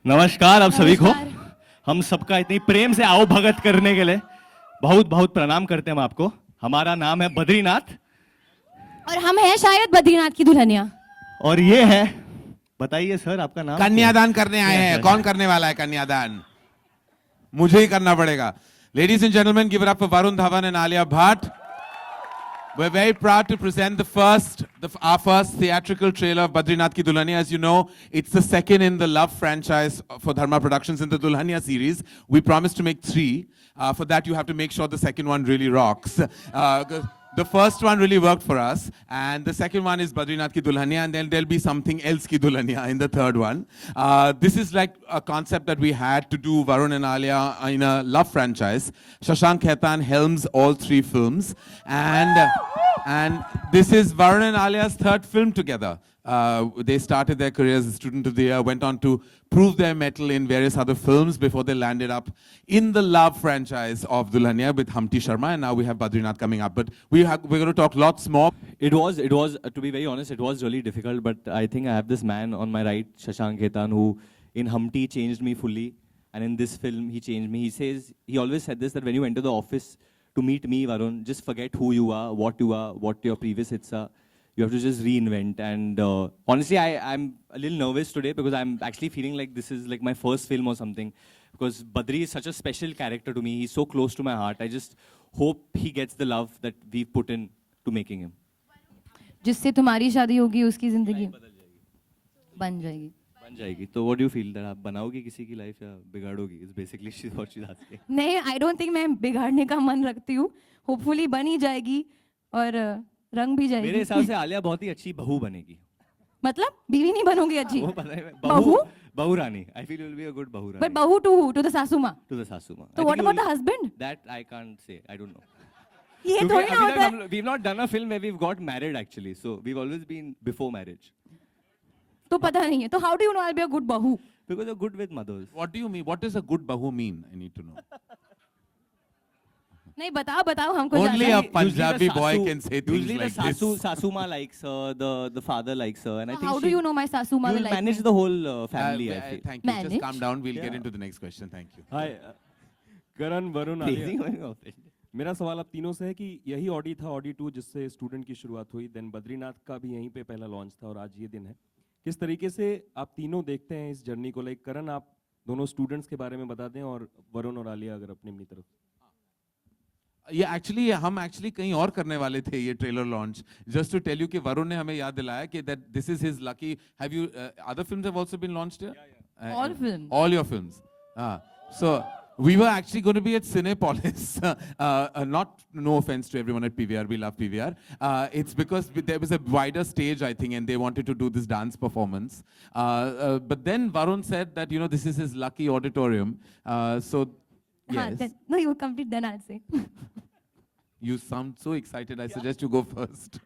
नमस्कार आप सभी को। हम सबका इतनी प्रेम से आओ भगत करने के लिए बहुत बहुत प्रणाम करते हैं हम आपको। हमारा नाम है बद्रीनाथ और हम हैं शायद बद्रीनाथ की दुल्हनिया। और ये है, बताइए सर आपका नाम? कन्यादान करने आए हैं। कौन करने वाला है कन्यादान? मुझे ही करना पड़ेगा। Ladies and gentlemen, give it up for Varun Dhawan and Alia Bhatt. We're very proud to present our first theatrical trailer of Badrinath Ki Dulhania. As you know, it's the second in the Love franchise for Dharma Productions in the Dulhania series. We promised to make 3. For that, you have to make sure the second one really rocks. The first one really worked for us, and the second one is Badrinath Ki Dulhania, and then there'll be something else Ki Dulhania in the third one. This is like a concept that we had to do Varun and Alia in a love franchise. Shashank Khaitan helms all 3 films, and this is Varun and Alia's 3rd film together. They started their careers as Student of the Year, went on to prove their mettle in various other films before they landed up in the Love franchise of Dulhania with Humpty Sharma, and now we have Badrinath coming up. But we're going to talk lots more. It was to be very honest, it was really difficult, but I think I have this man on my right, Shashank Khaitan, who in Humpty changed me fully, and in this film he changed me. He always said this, that when you enter the office to meet me, Varun, just forget who you are, what your previous hits are. You have to just reinvent. And honestly, I'm a little nervous today because I'm actually feeling like this is like my first film or something. Because Badri is such a special character to me. He's so close to my heart. I just hope he gets the love that we've put in to making him. जिससे तुम्हारी शादी होगी उसकी जिंदगी बन जाएगी। बन जाएगी। तो what do you feel that आप बनाओगी किसी की लाइफ या बिगाड़ोगी? It's basically what she's asking. नहीं, I don't think मैं बिगाड़ने का मन रखती हूँ। Hopefully बन ही जाएगी और रंग भी जाएगी। मेरे हिसाब से आलिया बहुत ही अच्छी बहू बनेगी। मतलब बीवी नहीं बनोगी अच्छी? वो पता है, बहू रानी। I feel you will be a good बहू रानी। But बहू to the सासू माँ? To the सासू माँ। So what about the husband? That I can't say. I don't know. ये थोड़ी ना होता है। We've not done a film where we've got married actually. So we've always been before marriage. तो पता नहीं है। तो how do you know I'll be a good बहू? Because you're good with mothers. What do you mean? What does a good bahu mean? I need to know. नहीं बताओ हमको। Only a Punjabi boy can say things like this. Usually the sasu ma likes her, the father likes her, and I think how do you know my sasu ma will like me? Manage the whole family. I feel. Thank you. Just calm down. We'll get into the next question. Thank you. Hi, करण, वरुण, आलिया। मेरा सवाल आप तीनों से है कि यही Audi था, Audi 2, जिससे स्टूडेंट की शुरुआत हुई, देन बद्रीनाथ का भी यहीं पे पहला लॉन्च था और आज ये दिन है। किस तरीके से आप तीनों देखते हैं इस जर्नी को? लाइक करण, आप दोनों स्टूडेंट्स के बारे में बता दें, और वरुण और आलिया अगर अपनी तरफ। ये हम कहीं और करने वाले थे ये trailer launch. Just to tell you कि वरुण ने हमें याद दिलाया कि that this is his lucky. Have you other films have also been launched here? Yeah. All films. All your films. So we were actually going to be at Cinepolis. No offense to everyone at PVR, we love PVR. It's because there was a wider stage, I think, and they wanted to do this dance performance. But then Varun said that, this is his lucky auditorium. So yes. No, you complete, then I'll say. You sound so excited. I suggest you go first.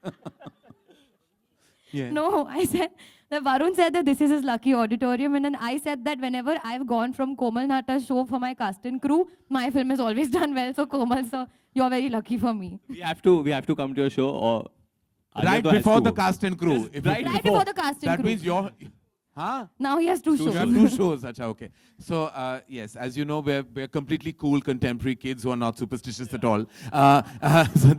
Yeah. No, I said that Varun said that this is his lucky auditorium, and then I said that whenever I've gone from Komal Nata's show for my cast and crew, my film has always done well. So Komal, sir, you're very lucky for me. We have to come to your show, or right before the cast and crew. Right before the cast and crew. That means you're. Huh? Now he has 2 shows. You have 2 shows. Achha, okay. So yes, as you know, we're completely cool contemporary kids who are not superstitious at all. So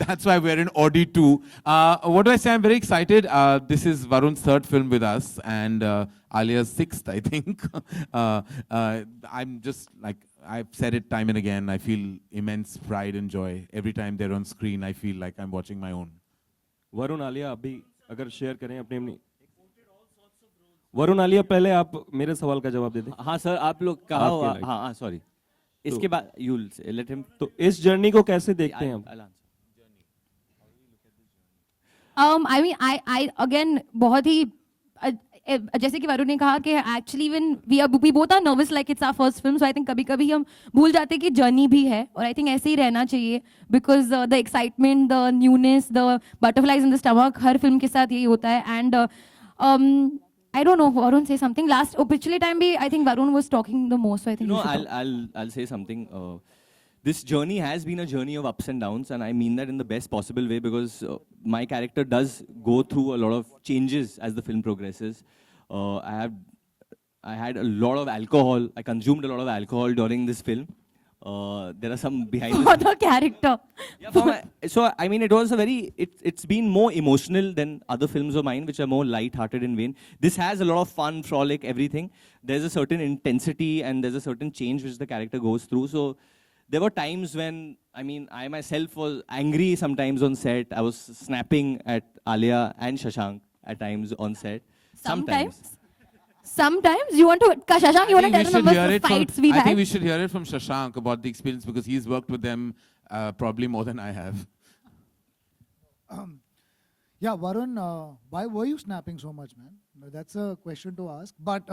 that's why we're in Audi 2. What do I say? I'm very excited. This is Varun's 3rd film with us, and Alia's 6th, I think. I'm just like, I've said it time and again. I feel immense pride and joy every time they're on screen. I feel like I'm watching my own. Varun, Alia, अभी अगर share करें अपने वरुण, आलिया, पहले आप मेरे सवाल का जवाब दे दें। हाँ सर, आप लोग कहा हो। हाँ सॉरी, इसके बाद you'll let him. तो इस जर्नी को कैसे देखते हैं आप? I mean, I again बहुत ही जैसे कि वरुण ने कहा कि actually when we both are nervous like it's our first film, so I think कभी-कभी हम भूल जाते हैं कि जर्नी भी है, और I think ऐसे ही रहना चाहिए because the excitement, the newness, the butterflies in the stomach, her film के साथ यही होता है. And I don't know, Varun say something. पिछले time भी I think Varun was talking the most, so I think. No, I'll say something. This journey has been a journey of ups and downs, and I mean that in the best possible way, because my character does go through a lot of changes as the film progresses. I have I had a lot of alcohol. I consumed a lot of alcohol during this film. There are some behind For the character. yeah, so I mean, it was a very, it's been more emotional than other films of mine, which are more light-hearted in vain. This has a lot of fun, frolic, everything. There's a certain intensity and there's a certain change which the character goes through. So there were times when, I mean, I myself was angry sometimes on set. I was snapping at Alia and Shashank at times on set. Sometimes you want to, Shashank, you want to tell them about the fights we've I had? think we should hear it from Shashank about the experience because he's worked with them probably more than I have. Yeah, Varun, why were you snapping so much, man? That's a question to ask. But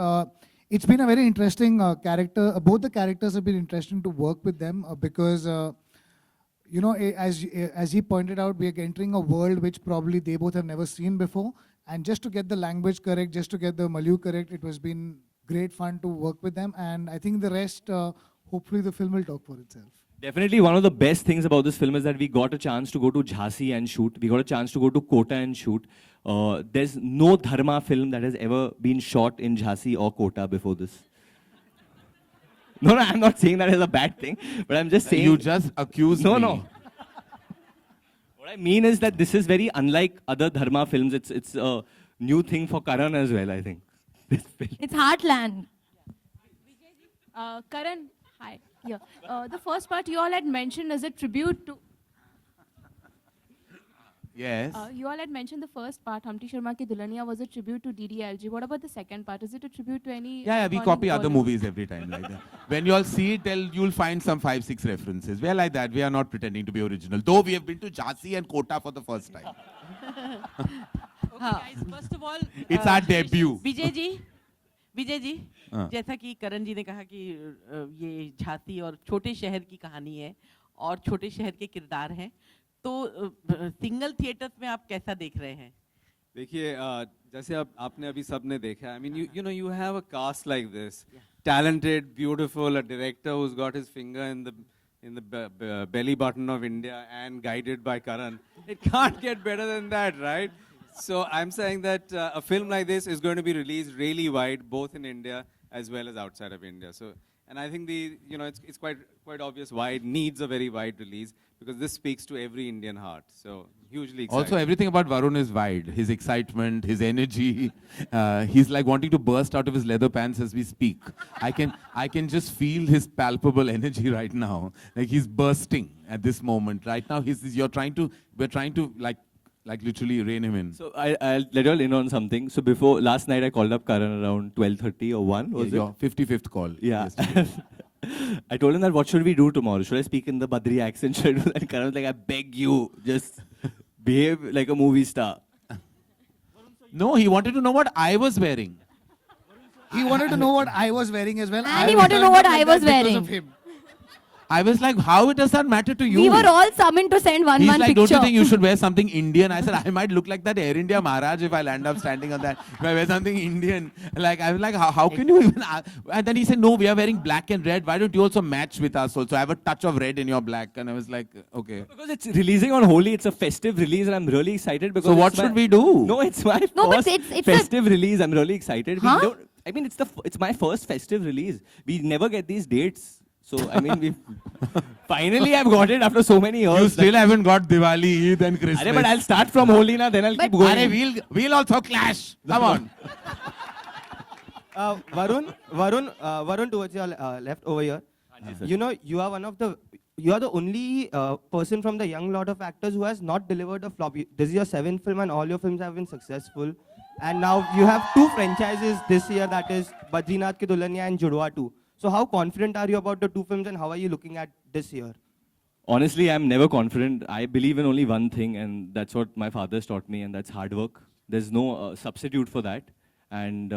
it's been a very interesting character. Both the characters have been interesting to work with them because, you know, as he pointed out, we are entering a world which probably they both have never seen before. And just to get the language correct, just to get the Malayu correct, it was been great fun to work with them. And I think the rest, hopefully the film will talk for itself. Definitely one of the best things about this film is that we got a chance to go to Jhansi and shoot. We got a chance to go to Kota and shoot. There's no Dharma film that has ever been shot in Jhansi or Kota before this. No, I'm not saying that as a bad thing, but I'm just saying... You just accused me. No. What I mean is that this is very unlike other Dharma films. It's a new thing for Karan as well, I think. This film. It's Heartland. Karan, hi. Yeah. The first part you all had mentioned as a tribute to... Yes. you all had mentioned the first part, Humpty Sharma Ki Dulhania, was a tribute to DDLG. What about the second part? Is it a tribute to any... Yeah, we copy other movies every time like that. When you all see it, you'll find some 5-6 references. We are like that. We are not pretending to be original. Though we have been to Jhansi and Kota for the first time. Okay, guys, first of all, It's our debut. Vijay ji जैसा कि करण जी ने कहा कि ये झांसी और छोटे शहर की कहानी है और छोटे शहर के किरदार हैं, तो सिंगल थिएटर्स में आप कैसा देख रहे हैं? देखिए जैसे आपने अभी सबने देखा, I mean you know you have a cast like this, talented, beautiful, a director who's got his finger in the belly button of India and guided by Karan. It can't get better than that, right? So I'm saying that a film like this is going to be released really wide, both in India as well as outside of India. So, and I think it's quite obvious why it needs a very wide release, because this speaks to every Indian heart. So hugely excited. Also, everything about Varun is wide. His excitement, his energy. He's like wanting to burst out of his leather pants as we speak. I can just feel his palpable energy right now. Like he's bursting at this moment. Right now, we're trying to like literally rein him in. So I'll let you all in on something. So last night I called up Karan around 12:30 or 1. Was Your 55th call. Yeah. I told him that what should we do tomorrow? Should I speak in the Badri accent? Should I do that? And Karan was like, I beg you, just behave like a movie star. No, he wanted to know what I was wearing. He wanted to know what I was wearing as well. And he wanted to know what I was wearing. Because of him. I was like, how does that matter to you? We were all summoned to send one He's picture. like, don't you think you should wear something Indian? I said, I might look like that Air India Maharaj if I land up standing on that. If I wear something Indian. Like, I was like, how can you even... And then he said, no, we are wearing black and red. Why don't you also match with us also? I have a touch of red in your black. And I was like, okay. Because it's releasing on Holi, it's a festive release and I'm really excited because... So what should we do? No, it's my first festive release. I'm really excited. Huh? I mean, it's my first festive release. We never get these dates. So, I mean, finally I've got it after so many years. You still haven't got Diwali, Eid and Christmas. But I'll start from Holi now, then I'll keep going. We'll also clash. Come on. Varun, towards your left over here. You know, you are the only person from the young lot of actors who has not delivered a flop. This is your 7th film and all your films have been successful. And now you have 2 franchises this year, that is Badrinath Ki Dulhania and Judwa 2. So how confident are you about the 2 films and how are you looking at this year? Honestly, I'm never confident. I believe in only one thing and that's what my father's taught me and that's hard work. There's no substitute for that. And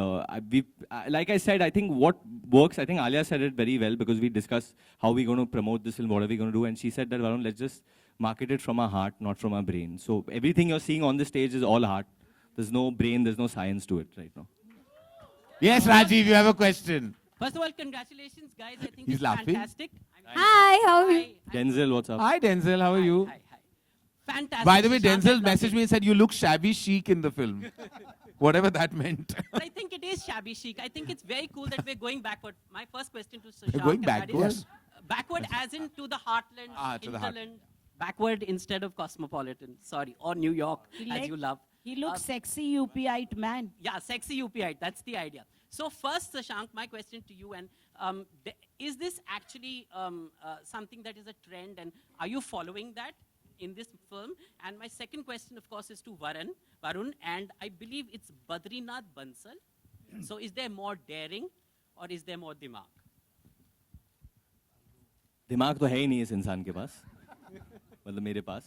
like I said, I think what works, I think Alia said it very well because we discussed how we're going to promote this film, what are we going to do. And she said that, Varun, let's just market it from our heart, not from our brain. So everything you're seeing on the stage is all heart. There's no brain, there's no science to it right now. Yes, Rajiv, you have a question. First of all, congratulations, guys. I think He's it's laughing. fantastic. Hi, how are you? Denzel, what's up? Hi, Denzel, how are you? Hi. Fantastic. By the way, Shashank, Denzel loved messaged it. me and said, you look shabby chic in the film. whatever that meant. But I think it is shabby chic. I think it's very cool that we're going backward. My first question to Shashank. going and that backward? is, backward as in to the heartland, To the heart. hinterland. Backward instead of cosmopolitan. Sorry, or New York, as you love. He looks sexy UPite man. Yeah, sexy UPite. That's the idea. So first, Shashank, my question to you, and is this actually something that is a trend, and are you following that in this film? And my second question, of course, is to Varun, and I believe it's Badrinath Bansal. So is there more daring, or is there more dimag? दिमाग तो है ही नहीं इस इंसान के पास मतलब मेरे पास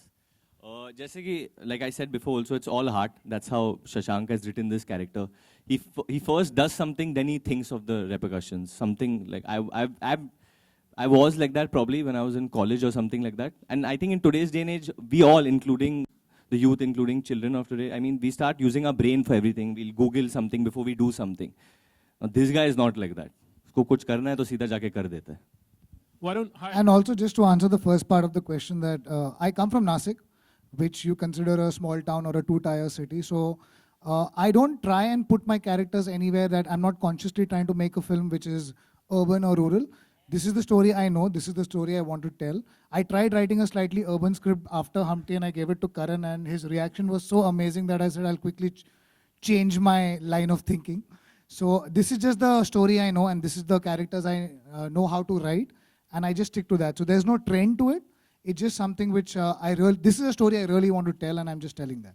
जैसे कि like I said before also it's all heart. That's how Shashank has written this character. He first does something, then he thinks of the repercussions. Something like I was like that probably when I was in college or something like that. And I think in today's day and age, we all, including the youth, including children of today, I mean, we start using our brain for everything. We'll Google something before we do something. Now, this guy is not like that. उसको कुछ करना है तो सीधा जाके कर देता है. Varun, hi. And also just to answer the first part of the question that I come from Nasik, which you consider a small town or a two-tier city. So I don't try and put my characters anywhere that I'm not consciously trying to make a film which is urban or rural. This is the story I know. This is the story I want to tell. I tried writing a slightly urban script after Humpty and I gave it to Karan and his reaction was so amazing that I said I'll quickly change my line of thinking. So this is just the story I know and this is the characters I know how to write. And I just stick to that. So there's no trend to it. It's just something which this is a story I really want to tell and I'm just telling that.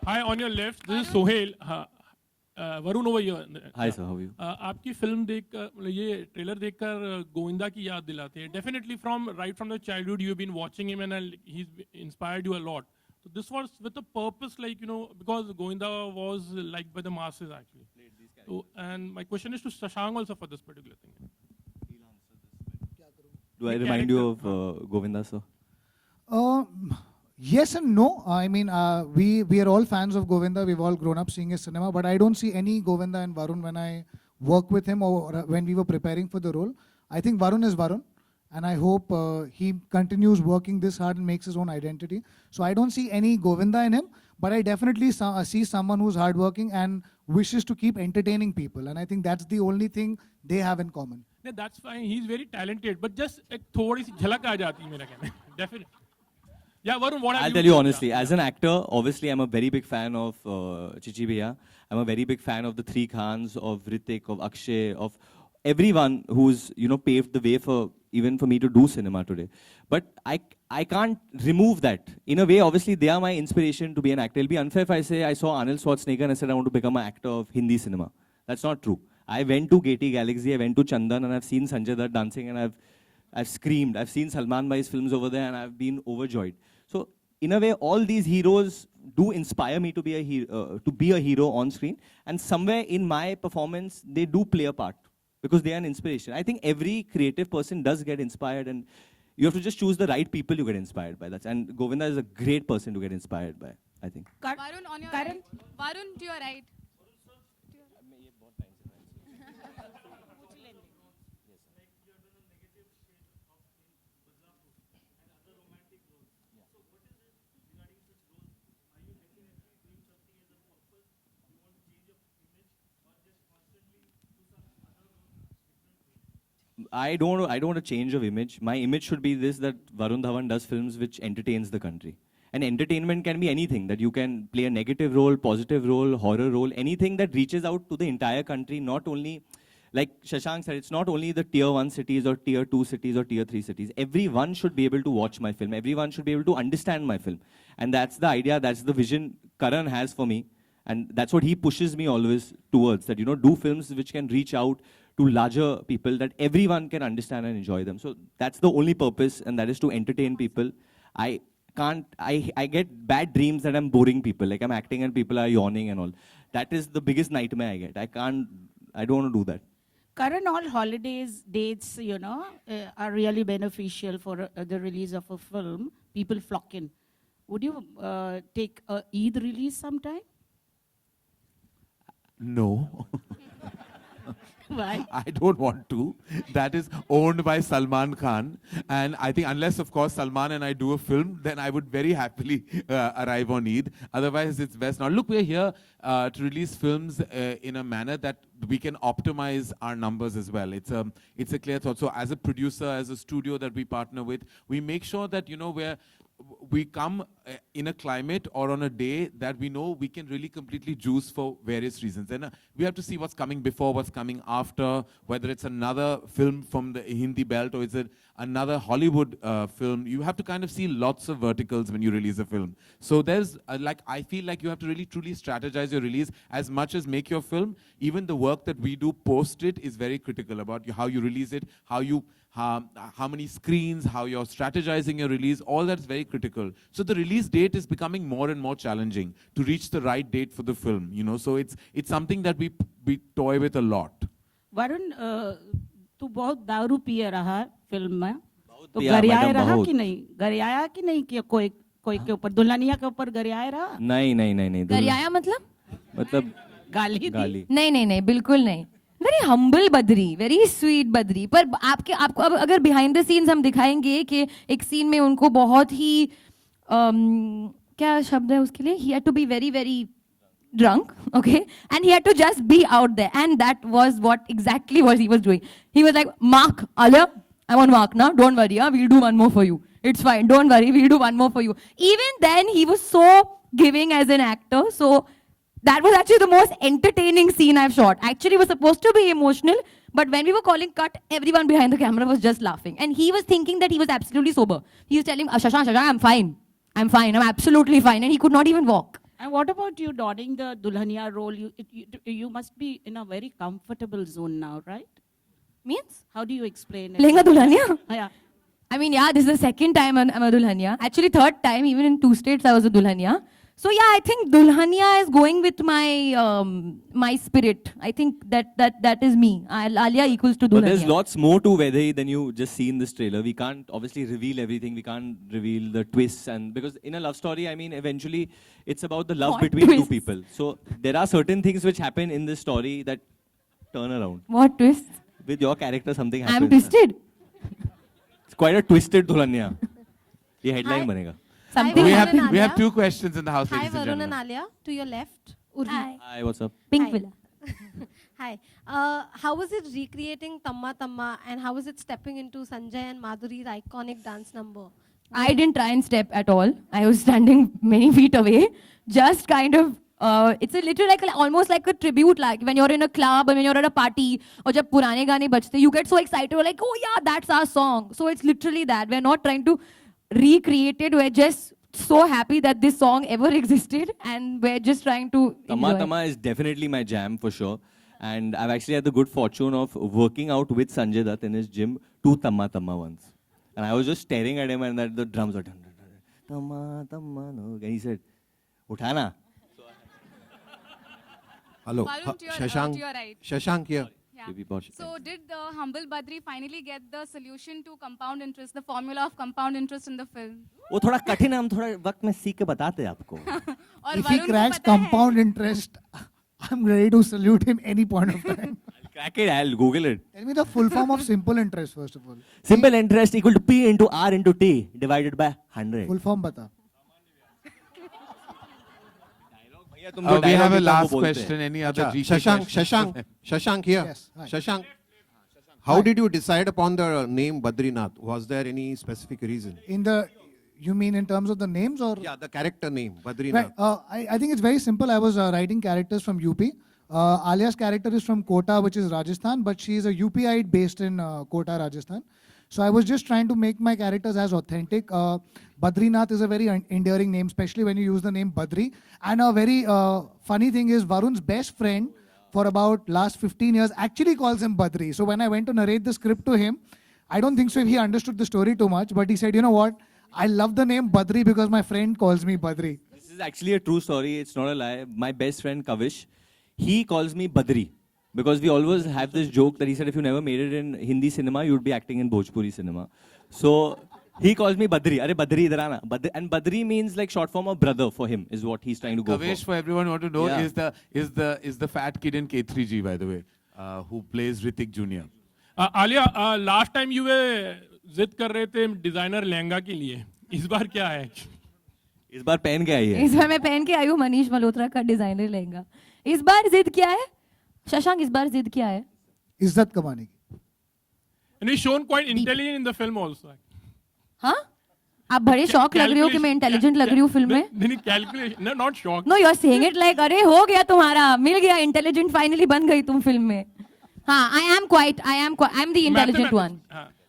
Hi, on your left, this is Sohail. Varun over here. Hi sir, how are you? आपकी film देखकर ये trailer देखकर गोविंदा की याद दिलाते हैं. Definitely right from the childhood you've been watching him and he's inspired you a lot. So this was with a purpose, like, you know, because Govinda was liked by the masses actually. So, and my question is to Shashank also for this particular thing. Do I remind you of Govinda sir? Yes and no. I mean, we are all fans of Govinda. We've all grown up seeing his cinema, but I don't see any Govinda in Varun when I work with him or when we were preparing for the role. I think Varun is Varun, and I hope he continues working this hard and makes his own identity. So I don't see any Govinda in him, but I definitely see someone who's hardworking and wishes to keep entertaining people, and I think that's the only thing they have in common. No, that's fine. He's very talented, but just एक थोड़ी सी झलक आ जाती है मेरा कहना. Definitely. Yeah, Varun, what have I'll tell you honestly, as an actor, obviously I'm a very big fan of Chichi Bhaiya. I'm a very big fan of the three Khans, of Ritik, of Akshay, of everyone who's, you know, paved the way for even for me to do cinema today. But I can't remove that. In a way, obviously, they are my inspiration to be an actor. It'll be unfair if I say I saw Arnold Schwarzenegger and I said I want to become an actor of Hindi cinema. That's not true. I went to Gaiety Galaxy, I went to Chandan, and I've seen Sanjay Dutt dancing, and I've screamed. I've seen Salman Bhai's films over there, and I've been overjoyed. So, in a way, all these heroes do inspire me to be a hero on screen. And somewhere in my performance, they do play a part because they are an inspiration. I think every creative person does get inspired, and you have to just choose the right people you get inspired by. And Govinda is a great person to get inspired by, I think. Varun, on your right. Varun, to your right. I don't want a change of image. My image should be this, that Varun Dhawan does films which entertains the country. And entertainment can be anything, that you can play a negative role, positive role, horror role, anything that reaches out to the entire country, not only, like Shashank said, it's not only the tier 1 cities or tier 2 cities or tier 3 cities. Everyone should be able to watch my film. Everyone should be able to understand my film. And that's the idea, that's the vision Karan has for me. And that's what he pushes me always towards, that, you know, do films which can reach out to larger people, that everyone can understand and enjoy them. So that's the only purpose, and that is to entertain people. I get bad dreams that I'm boring people, like I'm acting and people are yawning and all. That is the biggest nightmare I get. I don't want to do that. Karan, all holidays, dates, you know, are really beneficial for the release of a film. People flock in. Would you take a Eid release sometime? No. Why? I don't want to. That is owned by Salman Khan. And I think unless, of course, Salman and I do a film, then I would very happily arrive on Eid. Otherwise, it's best not. Look, we're here to release films in a manner that we can optimize our numbers as well. It's a clear thought. So as a producer, as a studio that we partner with, we make sure that, you know, we come in a climate or on a day that we know we can really completely juice for various reasons. And we have to see what's coming before, what's coming after, whether it's another film from the Hindi belt or is it another Hollywood film. You have to kind of see lots of verticals when you release a film. So there's I feel like you have to really truly strategize your release as much as make your film. Even the work that we do post it is very critical about how you release it, how many screens, how you're strategizing your release, all that's very critical. So the release date is becoming more and more challenging to reach the right date for the film, you know. So it's something that we toy with a lot. Varun तू बहुत दारू पिए रहा film में तो पिया, गरियाए madam, रहा बहुत। कि नहीं गरियाया कि नहीं कि कोई के ऊपर दुल्हनिया के ऊपर गरियाए रहा नहीं गरियाया मतलब गाली दी नहीं बिल्कुल नहीं. Very humble Badri, very sweet Badri. पर आपको अब अगर बिहाइंड द सीन्स हम दिखाएंगे कि एक सीन में उनको बहुत ही क्या शब्द है उसके लिए, he had to be very very drunk, okay, and he had to just be out there, and that was exactly what he was doing. He was like, Mark, Alia, I'm on Mark now, don't worry, we'll do one more for you. It's fine, don't worry, we'll do one more for you. Even then, he was so giving as an actor, so that was actually the most entertaining scene I've shot. Actually, it was supposed to be emotional, but when we were calling cut, everyone behind the camera was just laughing. And he was thinking that he was absolutely sober. He was telling, Shashank, I'm fine, I'm absolutely fine. And he could not even walk. And what about you donning the Dulhania role? You must be in a very comfortable zone now, right? Means? How do you explain it? Playing a Dulhania? Yeah. I mean, yeah, this is the second time I'm a Dulhania. Actually, third time, even in 2 states, I was a Dulhania. So yeah, I think Dulhania is going with my my spirit. I think that is me. Alia equals to Dulhania. But there's lots more to Vedai than you just see in this trailer. We can't obviously reveal everything. We can't reveal the twists, and because in a love story, I mean, eventually it's about the love What between twists? 2 people. So there are certain things which happen in this story that turn around. What twist? With your character, something happens. I'm twisted. It's quite a twisted Dulhania. Ye headline Hi. banega. Something We happened. have 2 questions in the house, Hi, ladies and Varun and gentlemen. Alia. To your left, Urvi. Hi. Hi, what's up? Pink Hi. Villa. Hi. How was it recreating Tamma Tamma, and how was it stepping into Sanjay and Madhuri's iconic dance number? I didn't try and step at all. I was standing many feet away. Just kind of, it's a little like almost like a tribute, like when you're in a club or when you're at a party, or jab purane gaane bajte, you get so excited, you're like, oh yeah, that's our song. So it's literally that. We're not trying to recreate it. We're just so happy that this song ever existed, and we're just trying to Tamma enjoy. Tamma is definitely my jam for sure. And I've actually had the good fortune of working out with Sanjay Dutt in his gym to Tamma Tamma once. And I was just staring at him and that the drums were Tamma Tamma no. And he said, Uthana. Hello, Varun, to your right. Shashank here. Yeah. Give me about- So did the humble Badri finally get the solution to compound interest, the formula of compound interest in the film? वो थोड़ा कठिन है, हम थोड़ा वक्त में सीख के बताते हैं आपको. और If he वरुण को cracks पता है? compound interest, I'm ready to salute him any point of time. I'll crack it, I'll Google it. Tell me the full form of simple interest first of all. Simple interest equal to P into R into T divided by 100. Full form bata. भैया, तुम जो We have dialogue a लिखा, वो last बोलते हैं. question. Any other GK Shashank here. Yes, hi. Shashank, how did you decide upon the name Badrinath? Was there any specific reason? You mean in terms of the names or? Yeah, the character name, Right. Badrinath. I think it's very simple. I was writing characters from UP. Alia's character is from Kota, which is Rajasthan, but she is a UPite based in Kota, Rajasthan. So I was just trying to make my characters as authentic. Badrinath is a very endearing name, especially when you use the name Badri. And a very funny thing is Varun's best friend for about last 15 years actually calls him Badri. So when I went to narrate the script to him, I don't think so if he understood the story too much, but he said, you know what? I love the name Badri because my friend calls me Badri. This is actually a true story. It's not a lie. My best friend Kavish, he calls me Badri because we always have this joke that he said if you never made it in Hindi cinema, you would be acting in Bhojpuri cinema. So he calls me Badri. Arey Badri idhar aana. And Badri means like short form of brother for him is what he's trying to go Kavesh, for. for everyone who want to know, Yeah. is the fat kid in K3G, by the way. who plays Ritik Jr. Alia, last time you जिद कर रहे थे designer lehenga के लिए, इस बार क्या है? इस बार पहन के आई है। इस बार मैं पहन के आई हूँ मनीष मल्होत्रा का डिजाइनर लहंगा। इस बार जिद क्या है शशांक? इस बार जिद क्या है? इज्जत कमाने की। And he's shown quite intelligent in the film also. हाँ? आप बड़े शौक लग रहे हो कि मैं इंटेलिजेंट लग रही हूँ फिल्म में? नहीं, calculation, no, not shock. No, you're saying it like अरे हो गया तुम्हारा, मिल गया, इंटेलिजेंट फाइनली बन गई तुम फिल्म में। हाँ, I'm the intelligent one.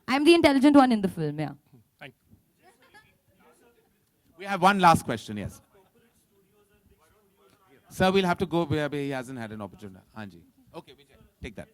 I'm the intelligent one in the film, yeah. Thank you. We have one last question, yes. Sir, we'll have to go where he hasn't had an opportunity. Hanji. Okay, Vijay, take that.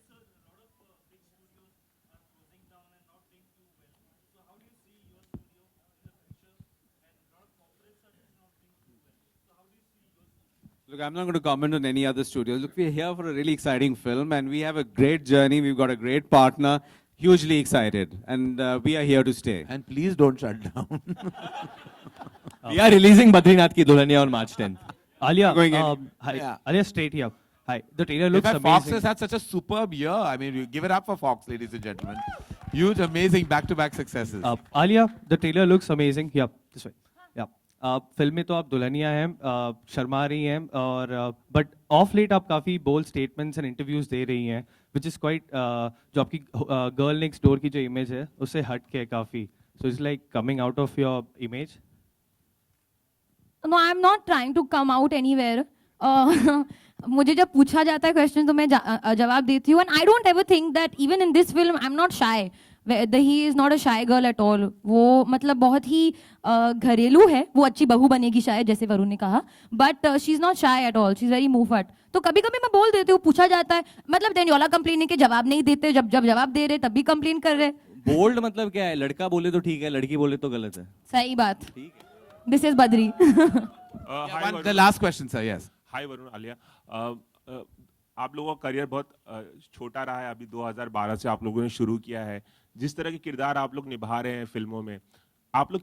Look, I'm not going to comment on any other studios. Look, we're here for a really exciting film, and we have a great journey. We've got a great partner. Hugely excited, and we are here to stay. And please don't shut down. We are releasing Badrinath ki Dulhania on March 10th. Alia, Going in. hi. Yeah. Alia, straight here. Hi. The trailer In looks fact, amazing. Fox has had such a superb year. I mean, you give it up for Fox, ladies and gentlemen. Huge, amazing back-to-back successes. Alia, the trailer looks amazing. Yeah, this way. Yeah. Film में तो आप दुल्हनिया हैं, शर्मा रही हैं, और but of late आप काफ़ी bold statements and interviews दे रही हैं, विच इज़ क्वाइट, जो आपकी गर्ल नेक्स्ट डोर की जो इमेज है उससे हट के काफ़ी, so it's like coming out of your image. No, I'm not trying to come out anywhere. मुझे जब पूछा जाता है क्वेश्चन तो मैं जवाब देती हूँ. And I don't ever think that even in this film I'm not shy. He is not a shy girl at all. वो मतलब बहुत ही घरेलू है. वो अच्छी बहू बनेगी शायद, जैसे वरुण ने कहा. But she's not shy at all. She's very मुंहफट. तो कभी कभी मैं बोल देती हूँ, पूछा जाता है, मतलब then you all are complaining के जवाब नहीं देते, जब जवाब दे रहे तब भी कंप्लेन कर रहे. बोल्ड मतलब क्या है? लड़का बोले तो ठीक है, लड़की बोले तो गलत है. सही बात. This is Badri. The last question, sir. Yes. हाय वरुण, आलिया, आप लोगों का करियर बहुत छोटा रहा है, अभी 2012 से आप लोगों ने शुरू किया है. जिस तरह के किरदार आप लोग निभा रहे हैं फिल्मों में, आप लोग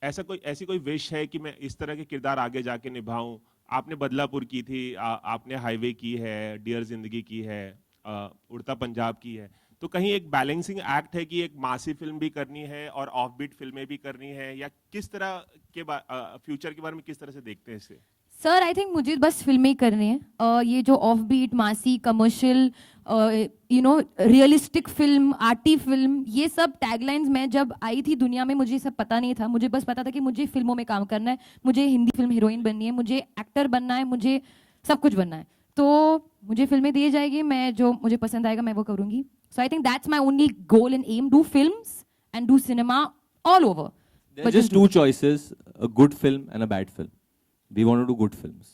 ऐसी कोई विश है कि मैं इस तरह के किरदार आगे जाके निभाऊं? आपने बदलापुर की थी, आपने हाईवे की है, डियर जिंदगी की है, उड़ता पंजाब की है, तो कहीं एक बैलेंसिंग एक्ट है कि एक मासी फिल्म भी करनी है और ऑफ बीट फिल्में भी करनी है, या किस तरह के फ्यूचर के बारे में किस तरह से देखते हैं इसे? सर, आई थिंक मुझे बस फिल्में ही करनी है. ये जो off beat, massy, commercial, realistic film, arty film, ये सब टैगलाइंस मैं जब आई थी दुनिया में मुझे सब पता नहीं था. मुझे बस पता था कि मुझे फिल्मों में काम करना है, मुझे हिंदी फिल्म हीरोइन बननी है, मुझे एक्टर बनना है, मुझे सब कुछ बनना है. तो मुझे फिल्में दी जाएगी, मैं जो मुझे पसंद आएगा मैं वो करूँगी. So I think that's my only goal and um, do films and do cinema all over. There are just two choices, a good film and a bad film. We want to do good films.